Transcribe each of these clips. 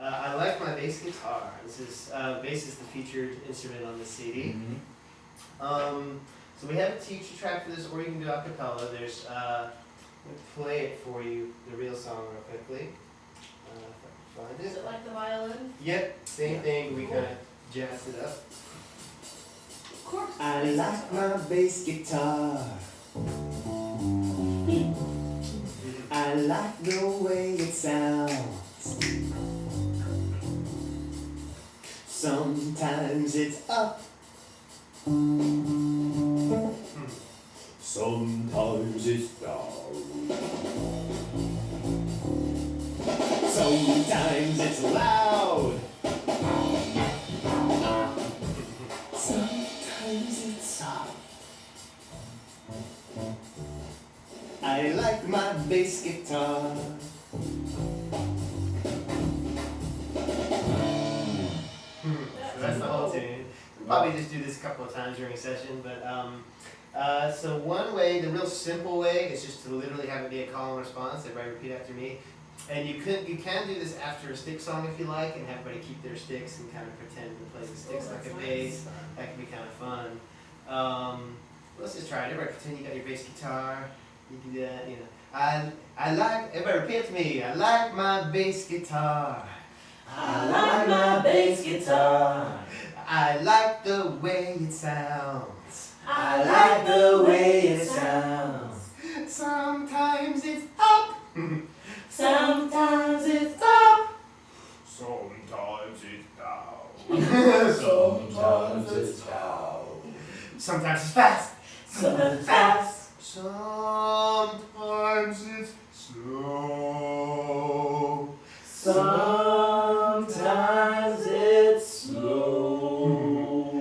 I like my bass guitar. This is bass is the featured instrument on the CD. So we have a teacher track for this, or you can do a cappella. There's let me play it for you, the real song, real quickly. If I can find it. Is it like the violin? Yep, same thing. We kind of jazzed it up. Of course. I like my bass guitar. I like the way it sounds. Sometimes it's up. Sometimes it's down. Sometimes it's loud. Sometimes it's soft. I like my bass guitar. So that's the whole tune. We'll probably just do this a couple of times during a session, but so one way, the real simple way, is just to literally have it be a call and response. Everybody repeat after me. And you can do this after a stick song if you like, and have everybody keep their sticks and kind of pretend to play the sticks like a bass. That can be kind of fun. Let's just try it. Everybody pretend you got your bass guitar. You do that, you know. I like, everybody repeat after me. I like my bass guitar. I like my bass guitar. I like the way it sounds. I like the way it sounds. Sometimes it's up. Sometimes it's up. Sometimes it's down. Sometimes it's down. Sometimes it's fast. Sometimes it's fast. Sometimes it's slow. Sometimes it's slow.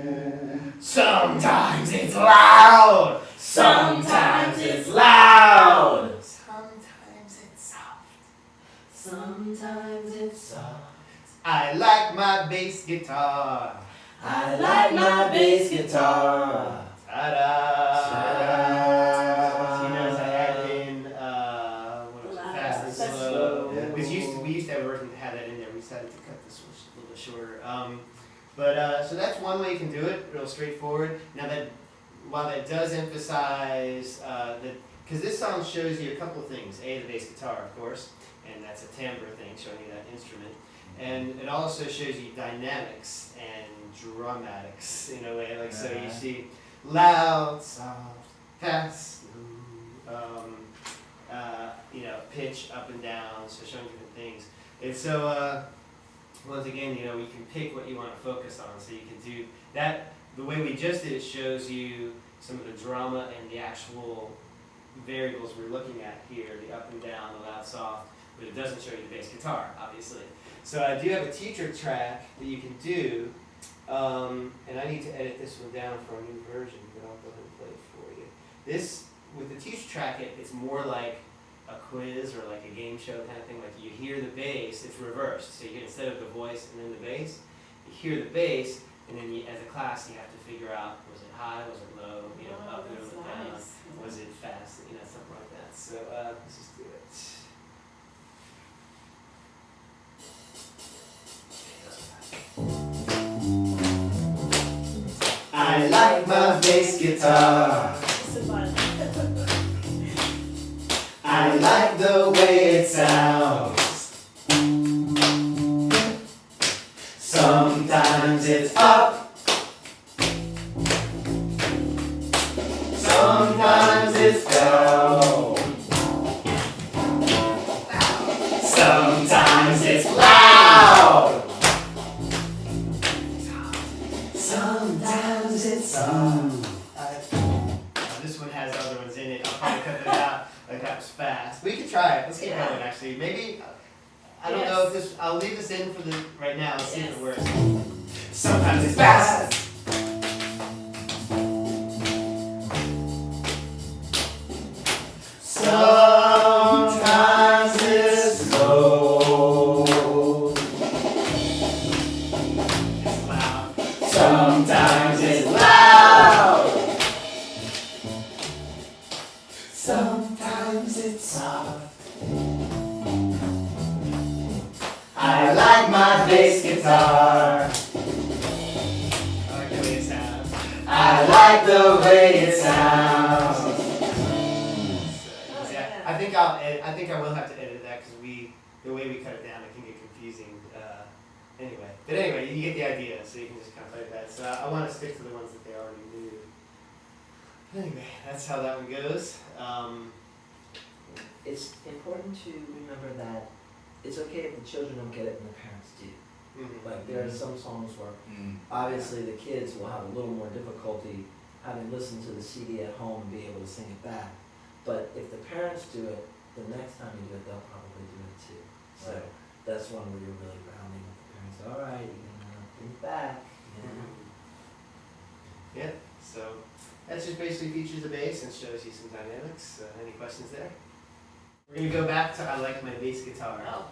Sometimes it's loud. Sometimes it's loud. Sometimes it's soft. Sometimes it's soft. I like my bass guitar. I like my bass guitar. Ta-da! Ta-da! She knows I add in what was it, fast and Fast slow. and slow. We used to have a version that had that in there. We decided to cut this one a little bit shorter. So that's one way you can do it, real straightforward. Now that while that does emphasize because this song shows you a couple of things. A, the bass guitar, of course, and that's a timbre thing, showing you that instrument. And it also shows you dynamics and dramatics in a way. Like so, you see loud, soft, fast, pitch up and down, so showing different things. And so, once again, we can pick what you want to focus on. So you can do that. The way we just did it shows you some of the drama and the actual variables we're looking at here, the up and down, the loud, soft, but it doesn't show you the bass guitar, obviously. So I do have a teacher track that you can do, and I need to edit this one down for a new version, but I'll go ahead and play it for you. This, with the teacher track, it's more like a quiz or like a game show kind of thing. Like you hear the bass, it's reversed. So you get, instead of the voice and then the bass, you hear the bass, and then as a class you have to figure out, was it high, was it low, up, middle, down, Nice. was it fast, something like that. So let's just do it. I like my bass guitar. It's a violin. I like the way it sounds. Sometimes it's up. Sometimes it's down. Sometimes it's loud. Sometimes it's soft. This one has other ones in it. I'll probably cut it out. Like that was fast. We could try it. Let's keep going. Actually, maybe I don't know if this. I'll leave this in for the right now. Let's see if it works. Sometimes it's fast. Sometimes it's slow. It's loud. Sometimes it's loud. Sometimes it's soft. I I like my bass guitar. I like the way it sounds. I like the way it sounds. So, yeah, I think I will have to edit that because the way we cut it down, it can get confusing. But anyway, you get the idea, so you can just kind of play that. So I want to stick to the ones that they already knew. Anyway, that's how that one goes. It's important to remember that it's okay if the children don't get it and the parents do. Like there are some songs where obviously the kids will have a little more difficulty having listened to the CD at home and be able to sing it back. But if the parents do it, the next time you do it, they'll probably do it too. So that's one where you're really rounding with the parents. All right, you're gonna bring it back. Yeah, so that just basically features the bass and shows you some dynamics. Any questions there? We're going to go back to I Like My Bass Guitar. Oh.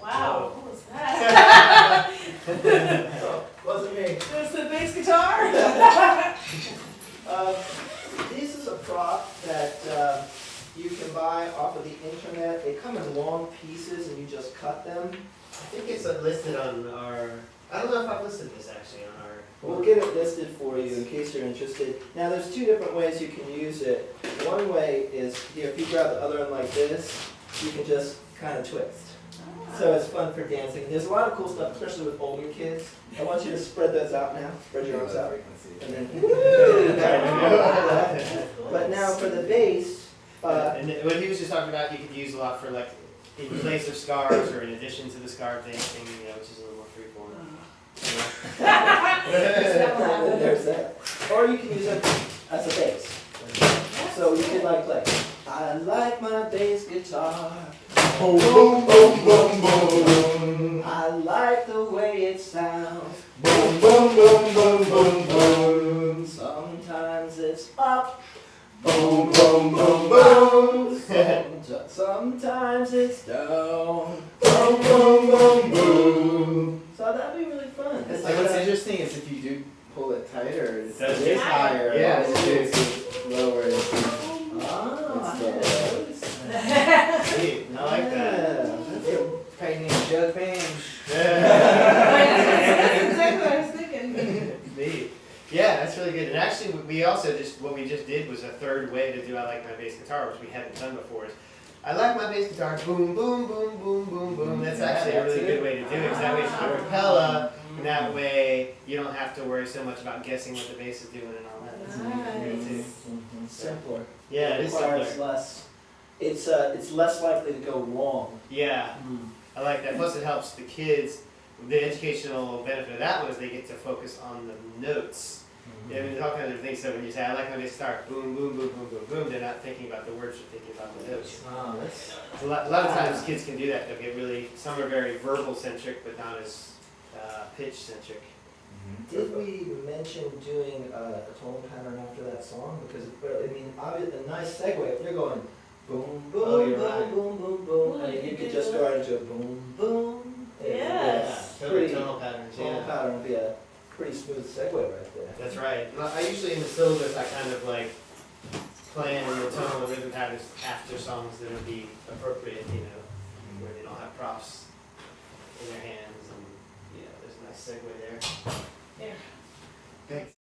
Wow, Whoa. what was that? Wasn't me. There's the bass guitar? This is a prop that you can buy off of the internet. They come in long pieces and you just cut them. I think it's listed on our, I don't know if I've listed this actually on our. We'll get it listed for you in case you're interested. Now there's two different ways you can use it. One way is here, if you grab the other end like this, you can just kind of twist. So it's fun for dancing. There's a lot of cool stuff, especially with older kids. I want you to spread those out now. Spread your arms out. And then, but now for the bass, and what he was just talking about, you could use a lot for like in place of scarves or in addition to the scarf dancing, which is a little more freeform. there's that. Or you can use it as a bass. So you can like play. I like my bass guitar. Boom, boom, boom, boom, boom. I like the way it sounds. Boom, boom, boom, boom, boom, boom. Sometimes it's up. Boom, boom, boom, boom. Sometimes it's down. Boom, boom, boom, boom. So that'd be really fun. It's like what's interesting is if you do pull it tighter, it's Does it is higher. Yeah. It's lower. Oh, I It's didn't notice that. Sweet, I like that. That's a guy named Jug Bang. That's exactly what I was thinking. Neat. Yeah, that's really good. And actually, what we just did was a third way to do I Like My Bass Guitar, which we hadn't done before. Is I like my bass guitar, boom, boom, boom, boom, boom, boom. That's actually a really good way to do it. 'Cause that way it's a cappella, and that way you don't have to worry so much about guessing what the bass is doing and all that. That's good too. Simpler. Yeah, it is requires simpler. less. It's less likely to go wrong. Yeah, I like that. Plus, it helps the kids. The educational benefit of that one is they get to focus on the notes. Yeah, I mean, there's all kinds of things. So when you say, I like my bass guitar, boom, boom, boom, boom, boom, boom, they're not thinking about the words, they're thinking about the notes. Oh, that's A lot of times kids can do that. They'll get really, some are very verbal centric, but not as pitch centric. Did we mention doing a tone pattern after that song? Because I mean, obviously, a nice segue. If you're going boom, boom, Oh, you're boom, right. boom, boom, boom, Well, I mean, you you could could just do go right into a boom, boom. Yes. Totally Pretty tonal patterns, tone yeah. pattern would be a pretty smooth segue right there. That's right. And I usually in the syllabus, I kind of like plan the tonal and rhythm patterns after songs that would be appropriate, where they don't have props in their hands, and there's a nice segue there. There. Thanks.